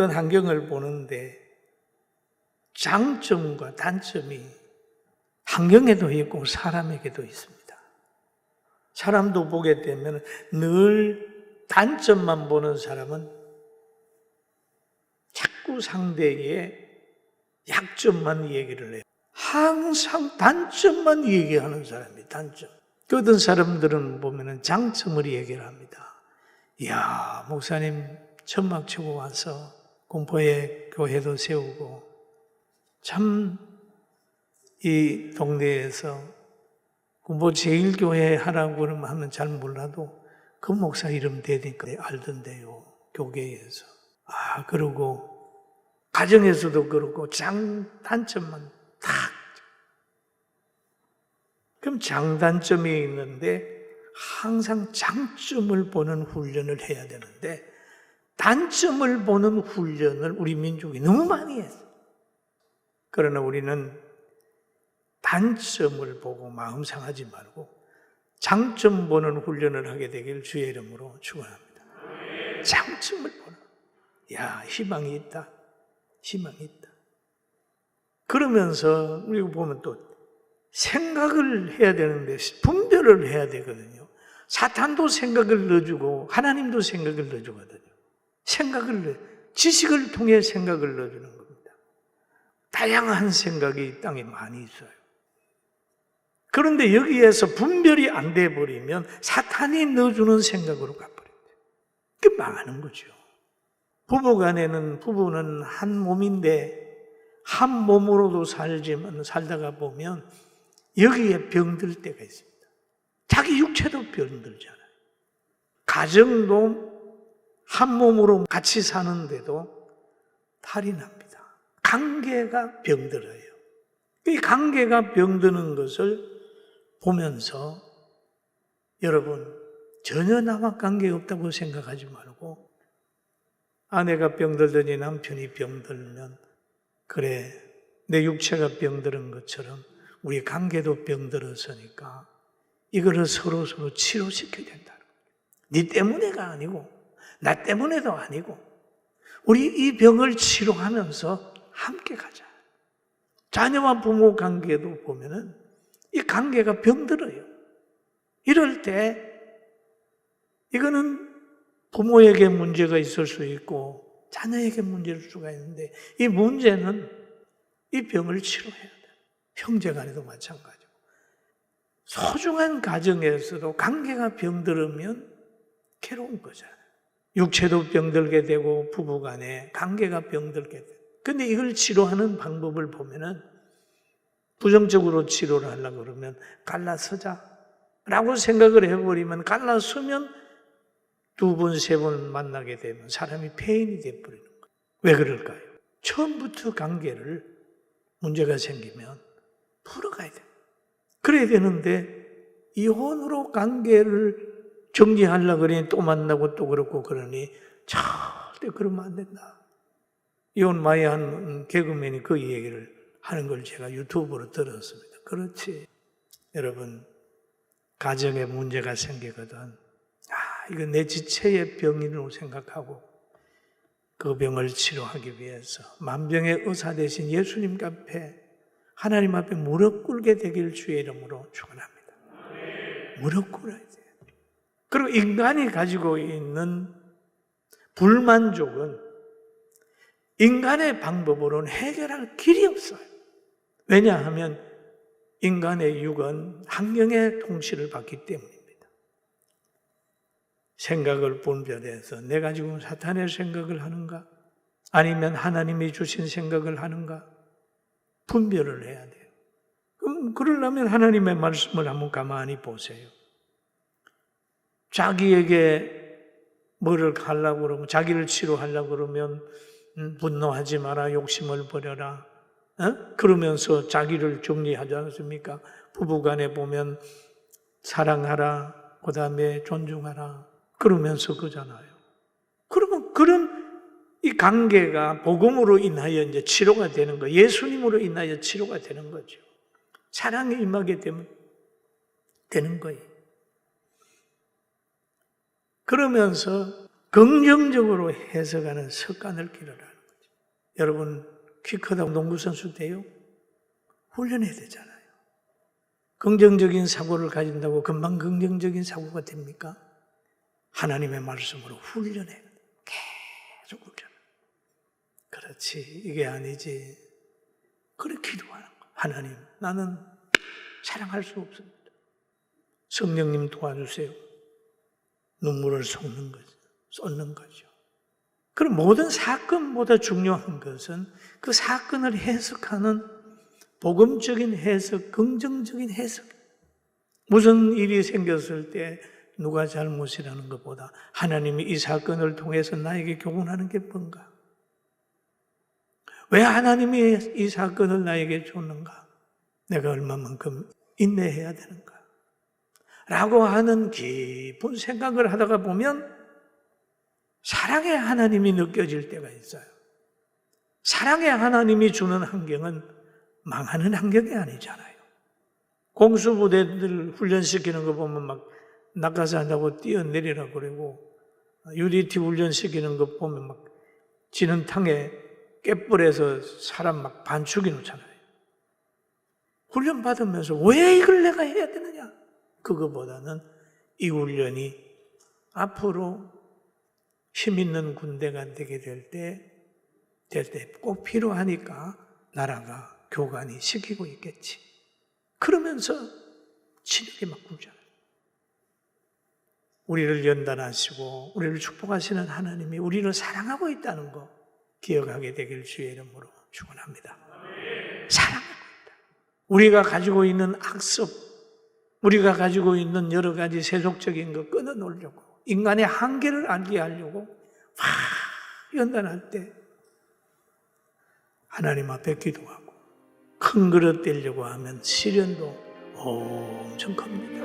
어떤 환경을 보는데 장점과 단점이 환경에도 있고 사람에게도 있습니다. 사람도 보게 되면 늘 단점만 보는 사람은 자꾸 상대의 약점만 얘기를 해요. 항상 단점만 얘기하는 사람이 단점. 그 어떤 사람들은 보면 장점을 얘기를 합니다. 이야, 목사님 천막 치고 와서 공포의 교회도 세우고 참 이 동네에서 공포 제일교회 하라고 하면 잘 몰라도 그 목사 이름 대니까 알던데요, 교계에서. 그러고 가정에서도 그렇고 단점만 딱. 그럼 장단점이 있는데 항상 장점을 보는 훈련을 해야 되는데 단점을 보는 훈련을 우리 민족이 너무 많이 했어요. 그러나 우리는 단점을 보고 마음 상하지 말고 장점 보는 훈련을 하게 되길 주의 이름으로 축원합니다. 장점을 보는. 희망이 있다. 희망이 있다. 그러면서 우리가 보면 또 생각을 해야 되는데 분별을 해야 되거든요. 사탄도 생각을 넣어주고 하나님도 생각을 넣어주거든요. 지식을 통해 생각을 넣어주는 겁니다. 다양한 생각이 이 땅에 많이 있어요. 그런데 여기에서 분별이 안 돼버리면 사탄이 넣어주는 생각으로 가버려요. 그게 망하는 거죠. 부부는 한 몸인데 한 몸으로도 살다가 보면 여기에 병들 때가 있습니다. 자기 육체도 병들잖아요. 가정도 한 몸으로 같이 사는데도 탈이 납니다. 관계가 병들어요. 이 관계가 병드는 것을 보면서 여러분 전혀 나와 관계없다고 생각하지 말고 아내가 병들더니 남편이 병들면 그래 내 육체가 병드는 것처럼 우리 관계도 병들었으니까 이거를 서로 치료시켜야 된다. 네 때문에가 아니고 나 때문에도 아니고 우리 이 병을 치료하면서 함께 가자. 자녀와 부모 관계도 보면은 이 관계가 병들어요. 이럴 때 이거는 부모에게 문제가 있을 수 있고 자녀에게 문제일 수가 있는데 이 문제는 이 병을 치료해야 돼요. 형제간에도 마찬가지고 소중한 가정에서도 관계가 병들으면 괴로운 거잖아요. 육체도 병들게 되고 부부간에 관계가 병들게 돼요. 근데 이걸 치료하는 방법을 보면은 부정적으로 치료를 하려고 그러면 갈라서자 라고 생각을 해버리면 갈라서면 2번, 3번 만나게 되면 사람이 폐인이 돼버리는 거예요. 왜 그럴까요? 처음부터 관계를 문제가 생기면 풀어가야 돼요. 그래야 되는데 이혼으로 관계를 정리하려고 그러니 또 만나고 또 그렇고 그러니 절대 그러면 안 된다. 이혼 많이 한 개그맨이 그 얘기를 하는 걸 제가 유튜브로 들었습니다. 그렇지. 여러분, 가정에 문제가 생기거든. 이건 내 지체의 병이라고 생각하고 그 병을 치료하기 위해서 만병의 의사 되신 예수님 앞에 하나님 앞에 무릎 꿇게 되길 주의 이름으로 축원합니다. 무릎 꿇어야 돼요. 그리고 인간이 가지고 있는 불만족은 인간의 방법으로는 해결할 길이 없어요. 왜냐하면 인간의 육은 환경의 통치를 받기 때문입니다. 생각을 분별해서 내가 지금 사탄의 생각을 하는가? 아니면 하나님이 주신 생각을 하는가? 분별을 해야 돼요. 그럼 그러려면 하나님의 말씀을 한번 가만히 보세요. 자기에게 뭐를 하려고 그러면 자기를 치료하려고 그러면 분노하지 마라, 욕심을 버려라. 그러면서 자기를 정리하지 않습니까? 부부간에 보면 사랑하라, 그 다음에 존중하라. 그러면서 그잖아요. 그러면 그런 이 관계가 복음으로 인하여 이제 치료가 되는 거예요. 예수님으로 인하여 치료가 되는 거죠. 사랑이 임하게 되면 되는 거예요. 그러면서 긍정적으로 해석하는 습관을 기르라는 거죠. 여러분 키 크다고 농구선수 돼요? 훈련해야 되잖아요. 긍정적인 사고를 가진다고 금방 긍정적인 사고가 됩니까? 하나님의 말씀으로 훈련해. 계속 훈련. 그렇지, 이게 아니지. 그래 기도하는 거. 하나님, 나는 사랑할 수 없습니다. 성령님 도와주세요. 눈물을 쏟는 거죠. 그럼 모든 사건보다 중요한 것은 그 사건을 해석하는 복음적인 해석, 긍정적인 해석. 무슨 일이 생겼을 때 누가 잘못이라는 것보다 하나님이 이 사건을 통해서 나에게 교훈하는 게 뭔가? 왜 하나님이 이 사건을 나에게 줬는가? 내가 얼마만큼 인내해야 되는가? 라고 하는 깊은 생각을 하다가 보면 사랑의 하나님이 느껴질 때가 있어요. 사랑의 하나님이 주는 환경은 망하는 환경이 아니잖아요. 공수부대들 훈련시키는 거 보면 막 낙하산하고 뛰어내리라고 그러고, UDT 훈련시키는 거 보면 막 지는 탕에 깨불에서 사람 막 반죽이 놓잖아요. 훈련 받으면서 왜 이걸 내가 해야 되느냐? 그거보다는 이 훈련이 앞으로 힘 있는 군대가 되게 될 때 꼭 필요하니까 나라가 교관이 시키고 있겠지. 그러면서 진흙이 막 굴잖아요. 우리를 연단하시고 우리를 축복하시는 하나님이 우리를 사랑하고 있다는 거 기억하게 되길 주의 이름으로 축원합니다. 사랑하고 있다. 우리가 가지고 있는 악습, 우리가 가지고 있는 여러 가지 세속적인 거 끊어놓으려고, 인간의 한계를 알게 하려고 연단할 때 하나님 앞에 기도하고 큰 그릇 되려고 하면 시련도 엄청 큽니다.